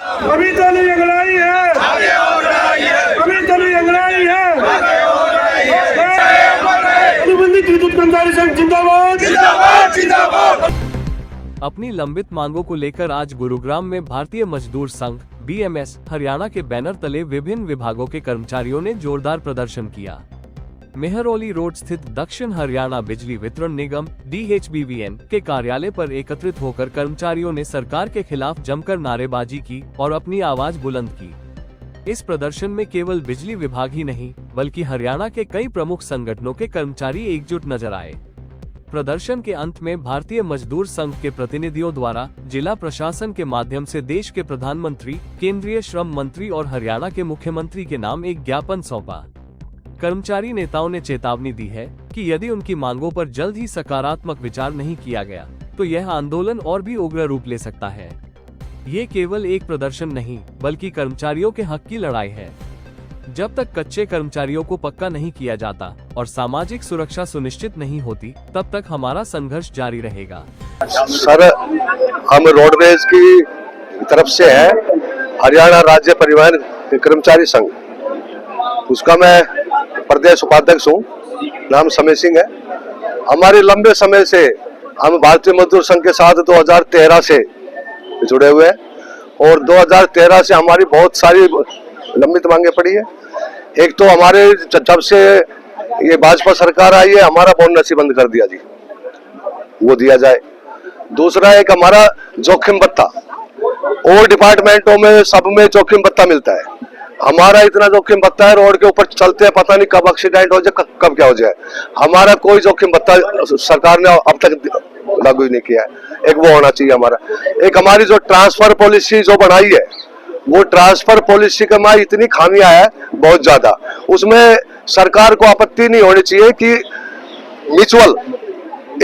अभी तो नहीं अंगड़ाई है, अभी तो नहीं अंगड़ाई है। अनुबंधित विद्युत कर्मचारी संघ जिंदाबाद, जिंदाबाद, जिंदाबाद। अपनी लंबित मांगों को लेकर आज गुरुग्राम में भारतीय मजदूर संघ BMS हरियाणा के बैनर तले विभिन्न विभागों के कर्मचारियों ने जोरदार प्रदर्शन किया। मेहरौली रोड स्थित दक्षिण हरियाणा बिजली वितरण निगम DHBVN के कार्यालय पर एकत्रित होकर कर्मचारियों ने सरकार के खिलाफ जमकर नारेबाजी की और अपनी आवाज बुलंद की। इस प्रदर्शन में केवल बिजली विभाग ही नहीं बल्कि हरियाणा के कई प्रमुख संगठनों के कर्मचारी एकजुट नजर आए। प्रदर्शन के अंत में भारतीय मजदूर संघ के प्रतिनिधियों द्वारा जिला प्रशासन के माध्यम से देश के प्रधानमंत्री, केंद्रीय श्रम मंत्री और हरियाणा के मुख्यमंत्री के नाम एक ज्ञापन सौंपा। कर्मचारी नेताओं ने चेतावनी दी है कि यदि उनकी मांगों पर जल्द ही सकारात्मक विचार नहीं किया गया तो यह आंदोलन और भी उग्र रूप ले सकता है। ये केवल एक प्रदर्शन नहीं बल्कि कर्मचारियों के हक की लड़ाई है। जब तक कच्चे कर्मचारियों को पक्का नहीं किया जाता और सामाजिक सुरक्षा सुनिश्चित नहीं होती तब तक हमारा संघर्ष जारी रहेगा। सर, हम रोडवेज की तरफ से है हरियाणा राज्य परिवहन कर्मचारी संघ, उसका मैं प्रदेश उपाध्यक्ष हूँ। नाम समय सिंह है। हमारे लंबे समय से हम भारतीय मजदूर संघ के साथ 2013 से जुड़े हुए हैं और 2013 से हमारी बहुत सारी लंबित मांगे पड़ी है। एक तो हमारे जब से ये भाजपा सरकार आई है हमारा बोनस ही बंद कर दिया जी, वो दिया जाए। दूसरा एक हमारा जोखिम भत्ता, और डिपार्टमेंटों में सब में जोखिम भत्ता मिलता है, हमारा इतना जोखिम भत्ता है, रोड के ऊपर चलते हैं पता नहीं कब एक्सीडेंट हो जाए कब क्या हो जाए। हमारा कोई जोखिम भत्ता सरकार ने अब तक लागू ही नहीं किया है। एक वो होना चाहिए हमारा। एक हमारी जो ट्रांसफर पॉलिसी जो बनाई है वो ट्रांसफर पॉलिसी का में इतनी खामियां है बहुत ज्यादा, उसमें सरकार को आपत्ति नहीं होनी चाहिए कि म्यूचुअल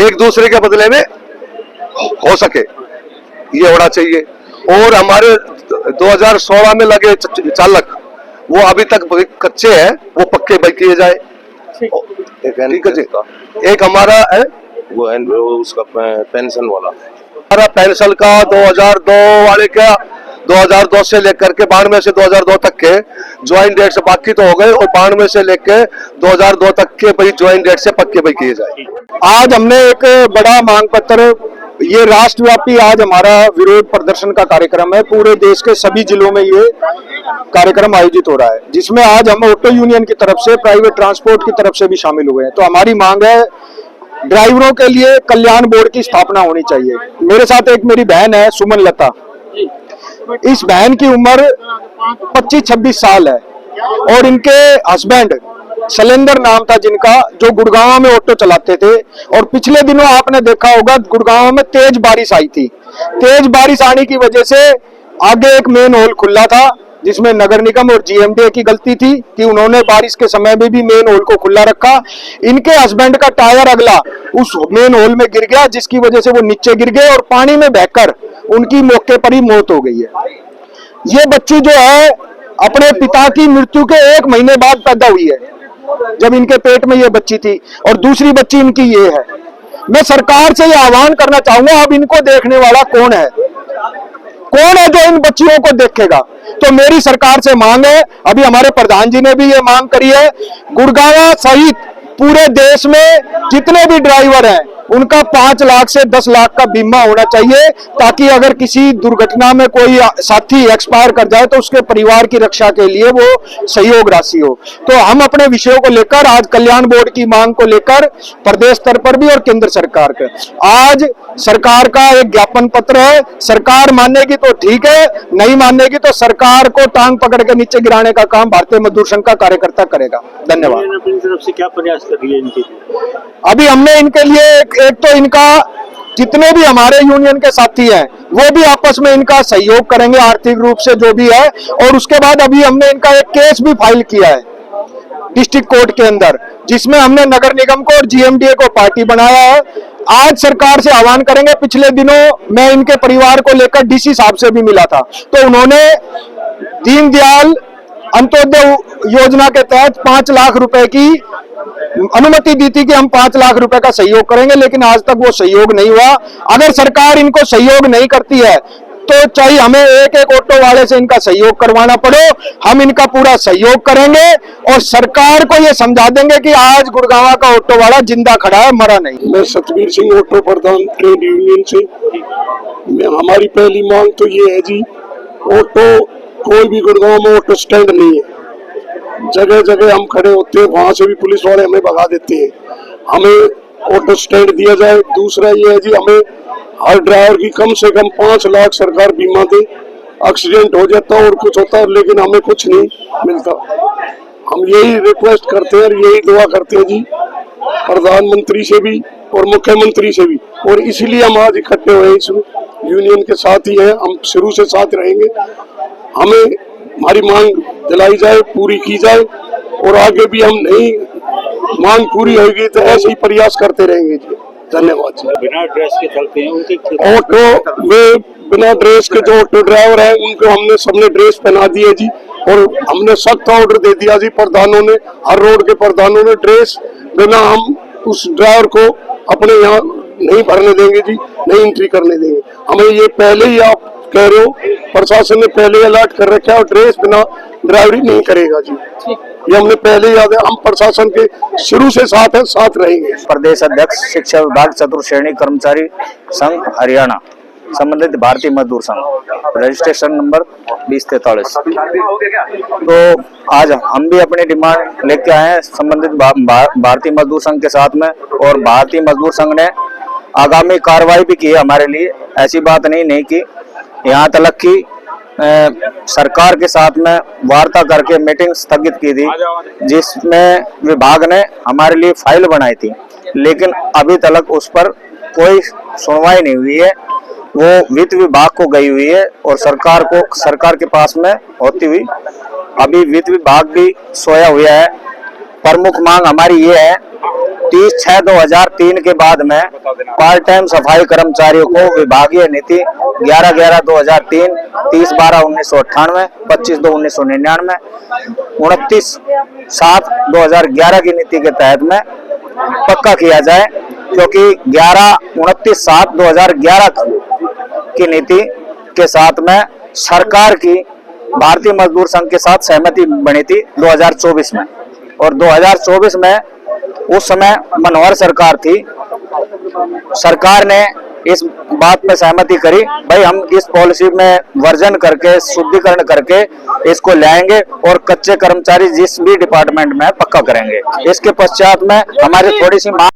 एक दूसरे के बदले में हो सके, ये होना चाहिए। और हमारे 2016 में लगे चालक वो अभी तक कच्चे हैं, वो पक्के भाई किए जाए। ठीक है जी। एक हमारा है वो उसका पेंशन वाला, हमारा पेंशन का 2002 वाले का 2002 से लेकर के 92 से 2002 तक के ज्वाइंट डेट से बाकी तो हो गए और 92 से लेकर 2002 तक के भाई ज्वाइंट डेट से पक्के भाई किए जाए। आज हमने एक बड़ा मांग पत्र, ये राष्ट्रव्यापी आज हमारा विरोध प्रदर्शन का कार्यक्रम है। पूरे देश के सभी जिलों में ये कार्यक्रम आयोजित हो रहा है, जिसमें आज हम ऑटो यूनियन की तरफ से, प्राइवेट ट्रांसपोर्ट की तरफ से भी शामिल हुए हैं। तो हमारी मांग है ड्राइवरों के लिए कल्याण बोर्ड की स्थापना होनी चाहिए। मेरे साथ एक मेरी बहन है सुमन लता, इस बहन की उम्र 25-26 साल है और इनके हस्बैंड शैलेंद्र नाम था जिनका, जो गुड़गांव में ऑटो चलाते थे। और पिछले दिनों आपने देखा होगा गुड़गांव में तेज बारिश आई थी। तेज बारिश आने की वजह से आगे एक मेन होल खुला था जिसमें नगर निगम और GMDA की गलती थी कि उन्होंने बारिश के समय में भी मेन होल को खुला रखा। इनके हस्बैंड का टायर अगला उस मेन होल में गिर गया, जिसकी वजह से वो नीचे गिर गए और पानी में बहकर उनकी मौके पर ही मौत हो गई है। ये बच्ची जो है अपने पिता की मृत्यु के 1 महीने बाद पैदा हुई है, जब इनके पेट में ये बच्ची थी, और दूसरी बच्ची इनकी ये है। मैं सरकार से ये आह्वान करना चाहूंगा, अब इनको देखने वाला कौन है जो इन बच्चियों को देखेगा? तो मेरी सरकार से मांग है, अभी हमारे प्रधान जी ने भी ये मांग करी है, गुड़गांव सहित पूरे देश में जितने भी ड्राइवर हैं उनका 5 लाख से 10 लाख का बीमा होना चाहिए, ताकि अगर किसी दुर्घटना में कोई साथी एक्सपायर कर जाए तो उसके परिवार की रक्षा के लिए वो सहयोग राशि हो। तो हम अपने विषयों को लेकर आज कल्याण बोर्ड की मांग को लेकर प्रदेश स्तर पर भी और केंद्र सरकार के आज सरकार का एक ज्ञापन पत्र है। सरकार मानेगी तो ठीक है, नहीं मानेगी तो सरकार को टांग पकड़ के नीचे गिराने का काम भारतीय मजदूर संघ का कार्यकर्ता करेगा। धन्यवाद। अपनी तरफ से क्या प्रयास कर रही है इनके लिए? अभी हमने इनके लिए एक तो इनका जितने भी हमारे यूनियन के साथी हैं वो भी आपस में इनका सहयोग करेंगे आर्थिक रूप से जो भी है, और उसके बाद अभी हमने इनका एक केस भी फाइल किया है डिस्ट्रिक्ट कोर्ट के अंदर, जिसमें हमने नगर निगम को और GMDA को पार्टी बनाया है। आज सरकार से आह्वान करेंगे। पिछले दिनों मैं इनके परिवार को लेकर DC साहब से भी मिला था, तो उन्होंने दीनदयाल अंत्योदय योजना के तहत 5 लाख रुपए की अनुमति दी थी कि हम 5 लाख रुपए का सहयोग करेंगे, लेकिन आज तक वो सहयोग नहीं हुआ। अगर सरकार इनको सहयोग नहीं करती है तो चाहे हमें एक एक ऑटो वाले से इनका सहयोग करवाना पड़े, हम इनका पूरा सहयोग करेंगे और सरकार को ये समझा देंगे कि आज गुड़गांव का ऑटो वाला जिंदा खड़ा है, मरा नहीं। मैं सतबीर सिंह ऑटो प्रधान ट्रेड यूनियन से। हमारी पहली मांग तो ये है जी, ऑटो कोई भी गुड़गांव में ऑटो स्टैंड नहीं है। जगह जगह हम खड़े होते हैं, वहां से भी पुलिस वाले हमें भगा देते हैं। हमें ऑटो स्टैंड दिया जाए। दूसरा ये है जी, हमें हर ड्राइवर की कम से कम 5 लाख सरकार बीमा दे। एक्सीडेंट हो जाता और कुछ होता है लेकिन हमें कुछ नहीं मिलता। हम यही रिक्वेस्ट करते हैं और यही दुआ करते हैं जी, प्रधानमंत्री से भी और मुख्यमंत्री से भी, और इसीलिए हम आज इकट्ठे हुए इस यूनियन के साथ ही हैं। हम शुरू से साथ रहेंगे। हमें हमारी मांग दिलाई जाए, पूरी की जाए और आगे भी हम नहीं मांग पूरी होगी तो ऐसे ही प्रयास करते रहेंगे जी। धन्यवाद जी। बिना ड्रेस के चलते हैं उनके ऑटो में बिना ड्रेस के जो ऑटो ड्राइवर है उनको हमने सबने ड्रेस पहना दी है जी, और हमने सख्त ऑर्डर दे दिया जी प्रधानों ने, हर रोड के प्रधानों ने, ड्रेस बिना हम उस ड्राइवर को अपने यहाँ नहीं भरने देंगे जी, नहीं एंट्री करने देंगे। हमें ये पहले ही आप कह रहे हो, प्रशासन ने पहले अलर्ट कर रखा है और ड्रेस बिना ड्राइवरी नहीं करेगा जी। ये हमने पहले ही याद है। हम प्रशासन के शुरू से साथ है, साथ रहेंगे। प्रदेश अध्यक्ष शिक्षा विभाग चतुर्थ श्रेणी कर्मचारी संघ हरियाणा, संबंधित भारतीय मजदूर संघ, रजिस्ट्रेशन नंबर 2043। तो आज हम भी अपनी डिमांड लेके आए हैं संबंधित भारतीय मजदूर संघ के साथ में, और भारतीय मजदूर संघ ने आगामी कार्रवाई भी की है हमारे लिए। ऐसी बात नहीं की, यहाँ तक कि सरकार के साथ में वार्ता करके मीटिंग स्थगित की थी, जिसमें विभाग ने हमारे लिए फाइल बनाई थी, लेकिन अभी तक उस पर कोई सुनवाई नहीं हुई है। वो वित्त विभाग को गई हुई है और सरकार के पास में होती हुई अभी वित्त विभाग भी सोया हुआ है। प्रमुख मांग हमारी ये है, 30/6/2003 के बाद में पार्ट टाइम सफाई कर्मचारियों को विभागीय नीति 11/11/2003, 30/12/1998, 25/2/1999, 29/7/2011 की नीति के तहत में पक्का किया जाए, क्योंकि 29/7/2011 की नीति के साथ में सरकार की भारतीय मजदूर संघ के साथ सहमति बनी थी 2024 में, और 2024 में उस समय मनोहर सरकार थी। सरकार ने इस बात पे सहमति करी, भाई हम इस पॉलिसी में वर्जन करके, शुद्धिकरण करके इसको लाएंगे और कच्चे कर्मचारी जिस भी डिपार्टमेंट में पक्का करेंगे। इसके पश्चात में हमारी थोड़ी सी मांग